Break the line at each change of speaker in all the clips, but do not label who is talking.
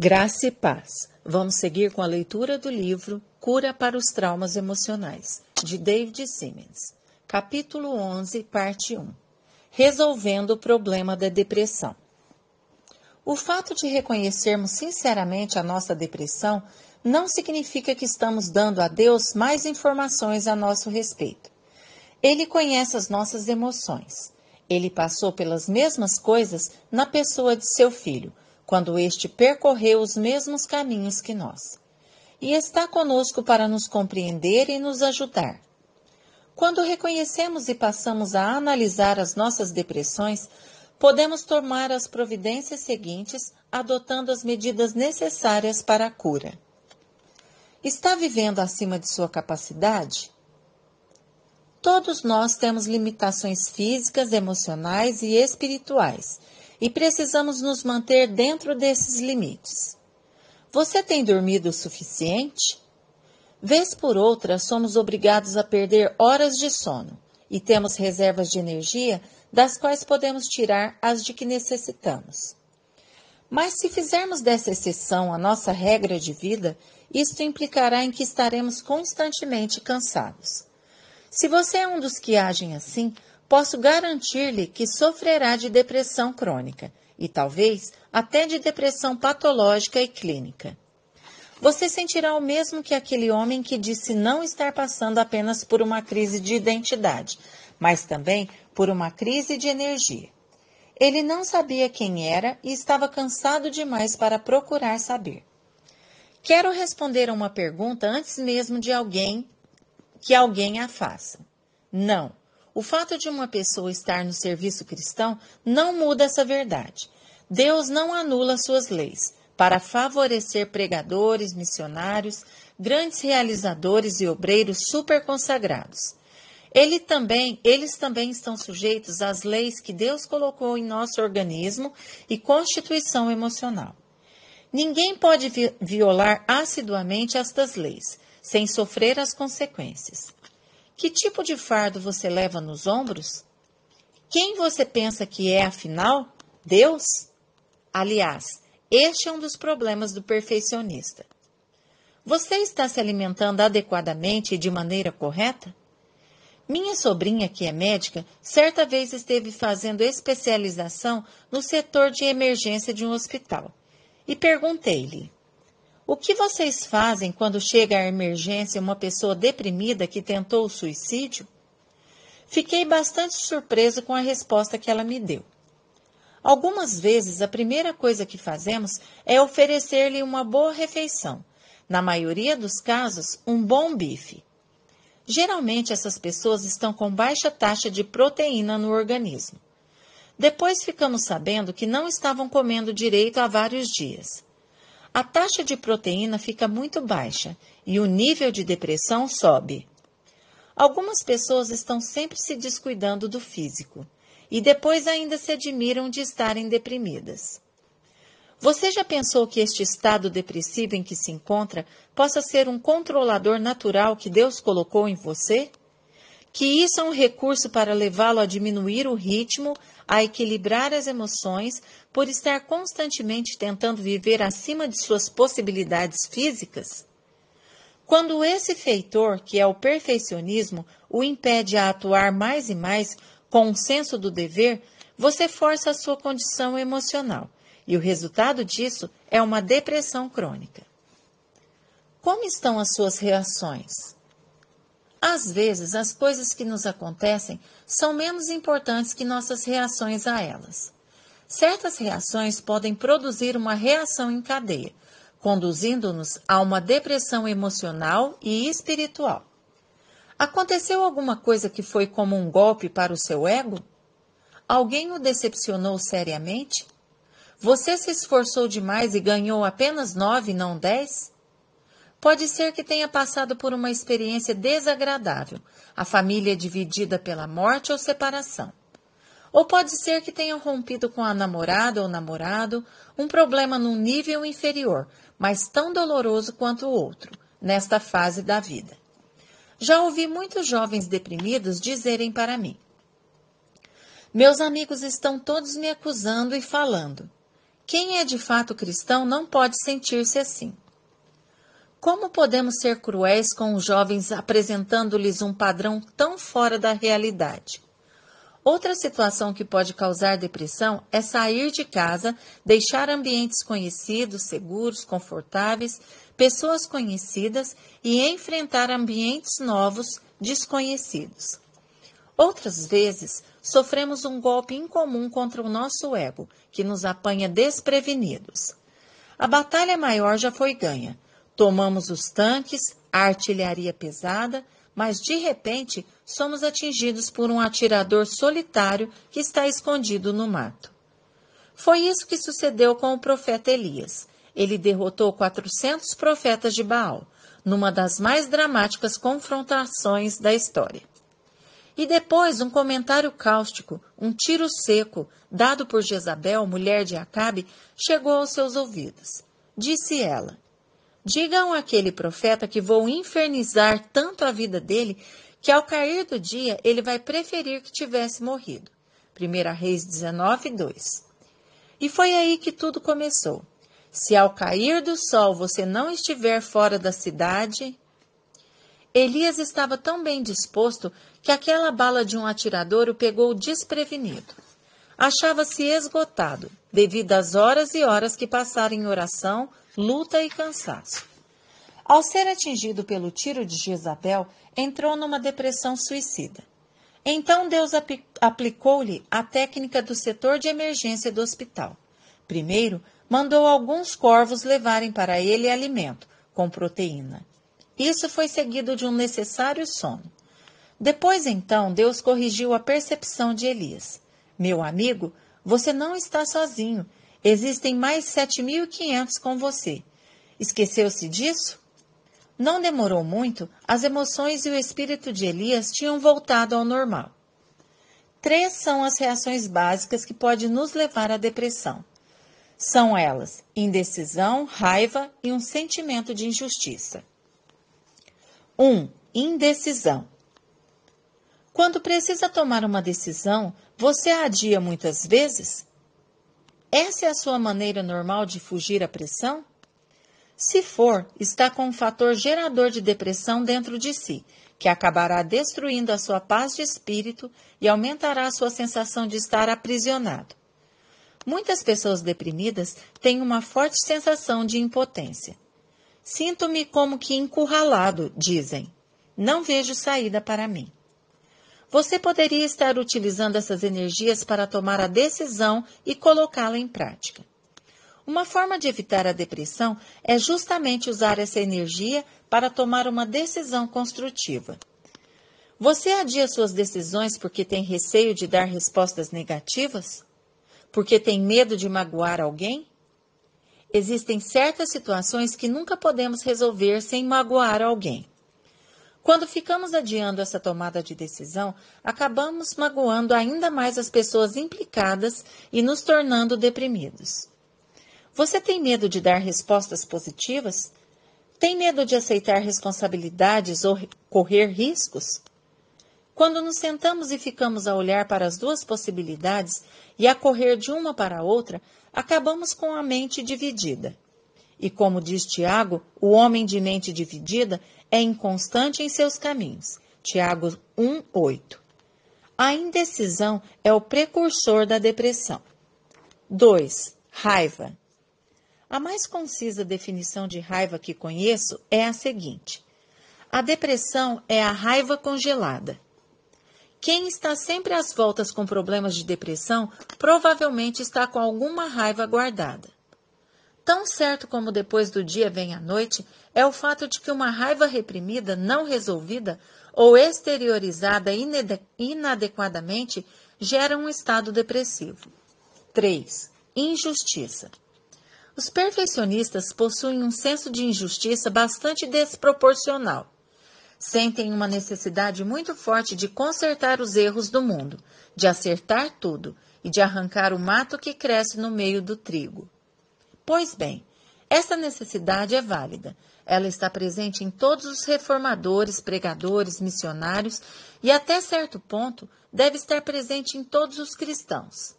Graça e paz. Vamos seguir com a leitura do livro Cura para os Traumas Emocionais, de David Simmons. Capítulo 11, parte 1. Resolvendo o problema da depressão. O fato de reconhecermos sinceramente a nossa depressão não significa que estamos dando a Deus mais informações a nosso respeito. Ele conhece as nossas emoções. Ele passou pelas mesmas coisas na pessoa de seu filho, quando este percorreu os mesmos caminhos que nós. E está conosco para nos compreender e nos ajudar. Quando reconhecemos e passamos a analisar as nossas depressões, podemos tomar as providências seguintes, adotando as medidas necessárias para a cura. Está vivendo acima de sua capacidade? Todos nós temos limitações físicas, emocionais e espirituais, e precisamos nos manter dentro desses limites. Você tem dormido o suficiente? Vez por outra, somos obrigados a perder horas de sono, e temos reservas de energia das quais podemos tirar as de que necessitamos. Mas se fizermos dessa exceção a nossa regra de vida, isto implicará em que estaremos constantemente cansados. Se você é um dos que agem assim, posso garantir-lhe que sofrerá de depressão crônica e talvez até de depressão patológica e clínica. Você sentirá o mesmo que aquele homem que disse não estar passando apenas por uma crise de identidade, mas também por uma crise de energia. Ele não sabia quem era e estava cansado demais para procurar saber. Quero responder a uma pergunta antes mesmo de que alguém a faça. Não. O fato de uma pessoa estar no serviço cristão não muda essa verdade. Deus não anula suas leis para favorecer pregadores, missionários, grandes realizadores e obreiros superconsagrados. Eles também estão sujeitos às leis que Deus colocou em nosso organismo e constituição emocional. Ninguém pode violar assiduamente estas leis, sem sofrer as consequências. Que tipo de fardo você leva nos ombros? Quem você pensa que é, afinal? Deus? Aliás, este é um dos problemas do perfeccionista. Você está se alimentando adequadamente e de maneira correta? Minha sobrinha, que é médica, certa vez esteve fazendo especialização no setor de emergência de um hospital. E perguntei-lhe: o que vocês fazem quando chega à emergência uma pessoa deprimida que tentou o suicídio? Fiquei bastante surpreso com a resposta que ela me deu. Algumas vezes, a primeira coisa que fazemos é oferecer-lhe uma boa refeição. Na maioria dos casos, um bom bife. Geralmente, essas pessoas estão com baixa taxa de proteína no organismo. Depois ficamos sabendo que não estavam comendo direito há vários dias. A taxa de proteína fica muito baixa e o nível de depressão sobe. Algumas pessoas estão sempre se descuidando do físico e depois ainda se admiram de estarem deprimidas. Você já pensou que este estado depressivo em que se encontra possa ser um controlador natural que Deus colocou em você? Que isso é um recurso para levá-lo a diminuir o ritmo, a equilibrar as emoções, por estar constantemente tentando viver acima de suas possibilidades físicas? Quando esse feitor, que é o perfeccionismo, o impede a atuar mais e mais com um senso do dever, você força a sua condição emocional, e o resultado disso é uma depressão crônica. Como estão as suas reações? Às vezes, as coisas que nos acontecem são menos importantes que nossas reações a elas. Certas reações podem produzir uma reação em cadeia, conduzindo-nos a uma depressão emocional e espiritual. Aconteceu alguma coisa que foi como um golpe para o seu ego? Alguém o decepcionou seriamente? Você se esforçou demais e ganhou apenas 9, não 10? Pode ser que tenha passado por uma experiência desagradável, a família dividida pela morte ou separação. Ou pode ser que tenha rompido com a namorada ou namorado, um problema num nível inferior, mas tão doloroso quanto o outro, nesta fase da vida. Já ouvi muitos jovens deprimidos dizerem para mim: meus amigos estão todos me acusando e falando. Quem é de fato cristão não pode sentir-se assim. Como podemos ser cruéis com os jovens apresentando-lhes um padrão tão fora da realidade? Outra situação que pode causar depressão é sair de casa, deixar ambientes conhecidos, seguros, confortáveis, pessoas conhecidas e enfrentar ambientes novos, desconhecidos. Outras vezes, sofremos um golpe incomum contra o nosso ego, que nos apanha desprevenidos. A batalha maior já foi ganha. Tomamos os tanques, a artilharia pesada, mas de repente somos atingidos por um atirador solitário que está escondido no mato. Foi isso que sucedeu com o profeta Elias. Ele derrotou 400 profetas de Baal, numa das mais dramáticas confrontações da história. E depois um comentário cáustico, um tiro seco, dado por Jezabel, mulher de Acabe, chegou aos seus ouvidos. Disse ela: digam àquele profeta que vou infernizar tanto a vida dele que ao cair do dia ele vai preferir que tivesse morrido. 1 Reis 19, 2. E foi aí que tudo começou. Se ao cair do sol você não estiver fora da cidade... Elias estava tão bem disposto que aquela bala de um atirador o pegou desprevenido. Achava-se esgotado, devido às horas e horas que passara em oração, luta e cansaço. Ao ser atingido pelo tiro de Jezabel, entrou numa depressão suicida. Então Deus aplicou-lhe a técnica do setor de emergência do hospital. Primeiro, mandou alguns corvos levarem para ele alimento, com proteína. Isso foi seguido de um necessário sono. Depois, então, Deus corrigiu a percepção de Elias. Meu amigo, você não está sozinho. Existem mais 7.500 com você. Esqueceu-se disso? Não demorou muito, as emoções e o espírito de Elias tinham voltado ao normal. 3 são as reações básicas que podem nos levar à depressão. São elas: indecisão, raiva e um sentimento de injustiça. 1. Indecisão. Quando precisa tomar uma decisão, você a adia muitas vezes? Essa é a sua maneira normal de fugir à pressão? Se for, está com um fator gerador de depressão dentro de si, que acabará destruindo a sua paz de espírito e aumentará a sua sensação de estar aprisionado. Muitas pessoas deprimidas têm uma forte sensação de impotência. Sinto-me como que encurralado, dizem. Não vejo saída para mim. Você poderia estar utilizando essas energias para tomar a decisão e colocá-la em prática. Uma forma de evitar a depressão é justamente usar essa energia para tomar uma decisão construtiva. Você adia suas decisões porque tem receio de dar respostas negativas? Porque tem medo de magoar alguém? Existem certas situações que nunca podemos resolver sem magoar alguém. Quando ficamos adiando essa tomada de decisão, acabamos magoando ainda mais as pessoas implicadas e nos tornando deprimidos. Você tem medo de dar respostas positivas? Tem medo de aceitar responsabilidades ou correr riscos? Quando nos sentamos e ficamos a olhar para as duas possibilidades e a correr de uma para a outra, acabamos com a mente dividida. E como diz Tiago, o homem de mente dividida é inconstante em seus caminhos. Tiago 1:8. A indecisão é o precursor da depressão. 2. Raiva. A mais concisa definição de raiva que conheço é a seguinte: a depressão é a raiva congelada. Quem está sempre às voltas com problemas de depressão provavelmente está com alguma raiva guardada. Tão certo como depois do dia vem a noite, é o fato de que uma raiva reprimida, não resolvida ou exteriorizada inadequadamente gera um estado depressivo. 3. Injustiça. Os perfeccionistas possuem um senso de injustiça bastante desproporcional. Sentem uma necessidade muito forte de consertar os erros do mundo, de acertar tudo e de arrancar o mato que cresce no meio do trigo. Pois bem, essa necessidade é válida. Ela está presente em todos os reformadores, pregadores, missionários e, até certo ponto, deve estar presente em todos os cristãos.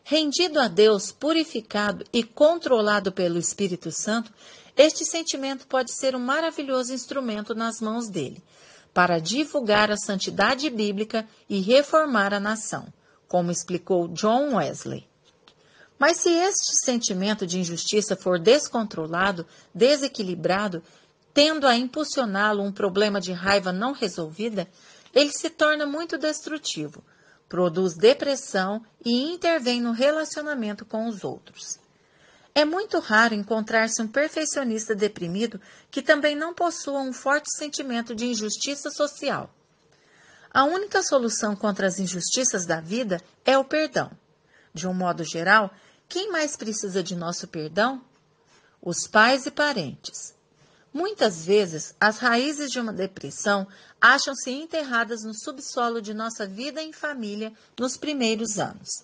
Rendido a Deus, purificado e controlado pelo Espírito Santo, este sentimento pode ser um maravilhoso instrumento nas mãos dele, para divulgar a santidade bíblica e reformar a nação, como explicou John Wesley. Mas se este sentimento de injustiça for descontrolado, desequilibrado, tendo a impulsioná-lo um problema de raiva não resolvida, ele se torna muito destrutivo, produz depressão e intervém no relacionamento com os outros. É muito raro encontrar-se um perfeccionista deprimido que também não possua um forte sentimento de injustiça social. A única solução contra as injustiças da vida é o perdão. De um modo geral, quem mais precisa de nosso perdão? Os pais e parentes. Muitas vezes, as raízes de uma depressão acham-se enterradas no subsolo de nossa vida em família nos primeiros anos.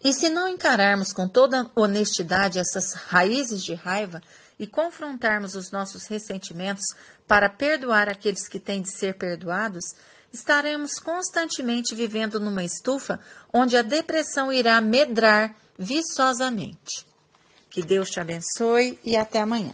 E se não encararmos com toda honestidade essas raízes de raiva e confrontarmos os nossos ressentimentos para perdoar aqueles que têm de ser perdoados, estaremos constantemente vivendo numa estufa onde a depressão irá medrar viçosamente. Que Deus te abençoe e até amanhã.